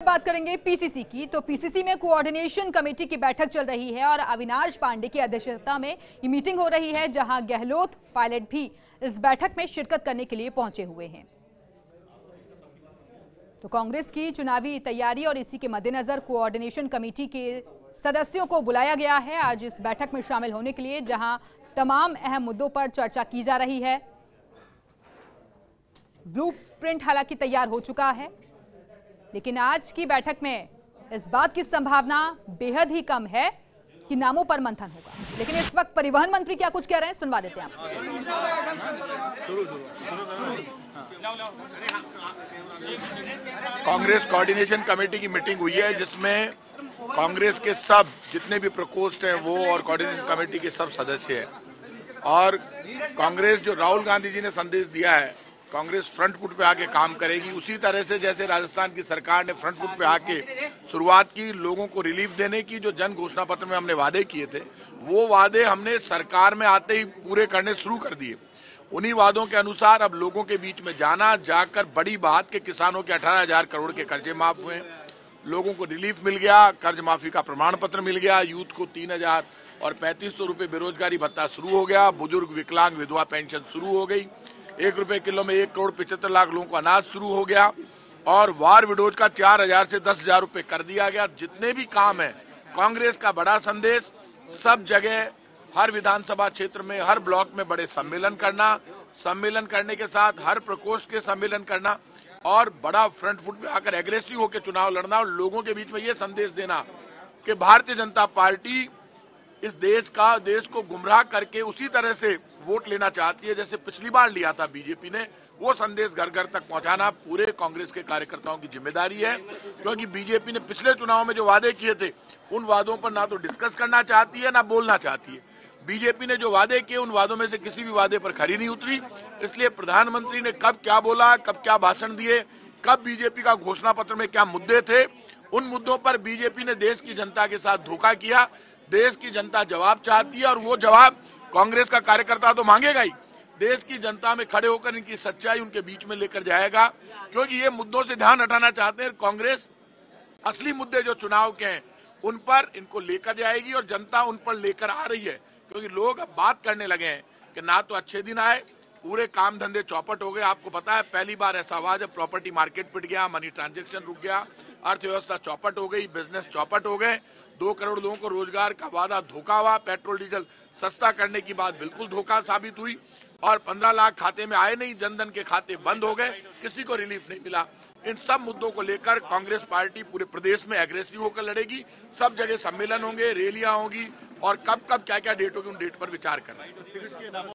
बात करेंगे पीसीसी की। तो पीसीसी में कोऑर्डिनेशन कमेटी की बैठक चल रही है और अविनाश पांडे की अध्यक्षता में ये मीटिंग हो रही है, जहां गहलोत पायलट भी इस बैठक में शिरकत करने के लिए पहुंचे हुए हैं। तो कांग्रेस की चुनावी तैयारी और इसी के मद्देनजर कोऑर्डिनेशन कमेटी के सदस्यों को बुलाया गया है आज इस बैठक में शामिल होने के लिए, जहां तमाम अहम मुद्दों पर चर्चा की जा रही है। ब्लूप्रिंट हालांकि तैयार हो चुका है, लेकिन आज की बैठक में इस बात की संभावना बेहद ही कम है कि नामों पर मंथन होगा। लेकिन इस वक्त परिवहन मंत्री क्या कुछ कह रहे हैं, सुनवा देते हैं आपको। कांग्रेस कोऑर्डिनेशन कमेटी की मीटिंग हुई है, जिसमें कांग्रेस के सब जितने भी प्रकोष्ठ हैं वो और कोऑर्डिनेशन कमेटी के सब सदस्य हैं। और कांग्रेस जो राहुल गांधी जी ने संदेश दिया है, कांग्रेस फ्रंट फुट पे आके काम करेगी। उसी तरह से जैसे राजस्थान की सरकार ने फ्रंट फुट पे आके शुरुआत की लोगों को रिलीफ देने की, जो जन घोषणा पत्र में हमने वादे किए थे, वो वादे हमने सरकार में आते ही पूरे करने शुरू कर दिए। उन्हीं वादों के अनुसार अब लोगों के बीच में जाना, जाकर बड़ी बात के किसानों के 18,000 करोड़ के कर्जे माफ हुए, लोगों को रिलीफ मिल गया, कर्ज माफी का प्रमाण पत्र मिल गया, यूथ को 3,000 और 3,500 रुपए बेरोजगारी भत्ता शुरू हो गया, बुजुर्ग विकलांग विधवा पेंशन शुरू हो गई, 1 रुपए किलो में 1,75,00,000 लोगों को अनाज शुरू हो गया, और वार विडोज का 4,000 से 10,000 रुपए कर दिया गया। जितने भी काम है, कांग्रेस का बड़ा संदेश सब जगह, हर विधानसभा क्षेत्र में, हर ब्लॉक में बड़े सम्मेलन करना, सम्मेलन करने के साथ हर प्रकोष्ठ के सम्मेलन करना और बड़ा फ्रंट फुट पे आकर एग्रेसिव होकर चुनाव लड़ना और लोगों के बीच में ये संदेश देना कि भारतीय जनता पार्टी इस देश को गुमराह करके उसी तरह से वोट लेना चाहती है जैसे पिछली बार लिया था बीजेपी ने। वो संदेश घर घर तक पहुंचाना पूरे कांग्रेस के कार्यकर्ताओं की जिम्मेदारी है, क्योंकि बीजेपी ने पिछले चुनाव में जो वादे किए थे उन वादों पर ना तो डिस्कस करना चाहती है ना बोलना चाहती है। बीजेपी ने जो वादे किए उन वादों में से किसी भी वादे पर खरी नहीं उतरी। इसलिए प्रधानमंत्री ने कब क्या बोला, कब क्या भाषण दिए, कब बीजेपी का घोषणा पत्र में क्या मुद्दे थे, उन मुद्दों पर बीजेपी ने देश की जनता के साथ धोखा किया। देश की जनता जवाब चाहती है और वो जवाब कांग्रेस का कार्यकर्ता तो मांगेगा ही। देश की जनता में खड़े होकर इनकी सच्चाई उनके बीच में लेकर जाएगा, क्योंकि ये मुद्दों से ध्यान हटाना चाहते हैं। कांग्रेस असली मुद्दे जो चुनाव के हैं उन पर इनको लेकर जाएगी और जनता उन पर लेकर आ रही है, क्योंकि लोग अब बात करने लगे हैं कि ना तो अच्छे दिन आए, पूरे काम धंधे चौपट हो गए। आपको पता है पहली बार ऐसा हुआ जब प्रॉपर्टी मार्केट पिट गया, मनी ट्रांजैक्शन रुक गया, अर्थव्यवस्था चौपट हो गई, बिजनेस चौपट हो गए, 2 करोड़ लोगों को रोजगार का वादा धोखा हुआ, पेट्रोल डीजल सस्ता करने की बात बिल्कुल धोखा साबित हुई, और 15 लाख खाते में आए नहीं, जनधन के खाते बंद हो गए, किसी को रिलीफ नहीं मिला। इन सब मुद्दों को लेकर कांग्रेस पार्टी पूरे प्रदेश में एग्रेसिव होकर लड़ेगी। सब जगह सम्मेलन होंगे, रैलियां होंगी और कब कब क्या क्या डेट होगी उन डेट पर विचार करना है।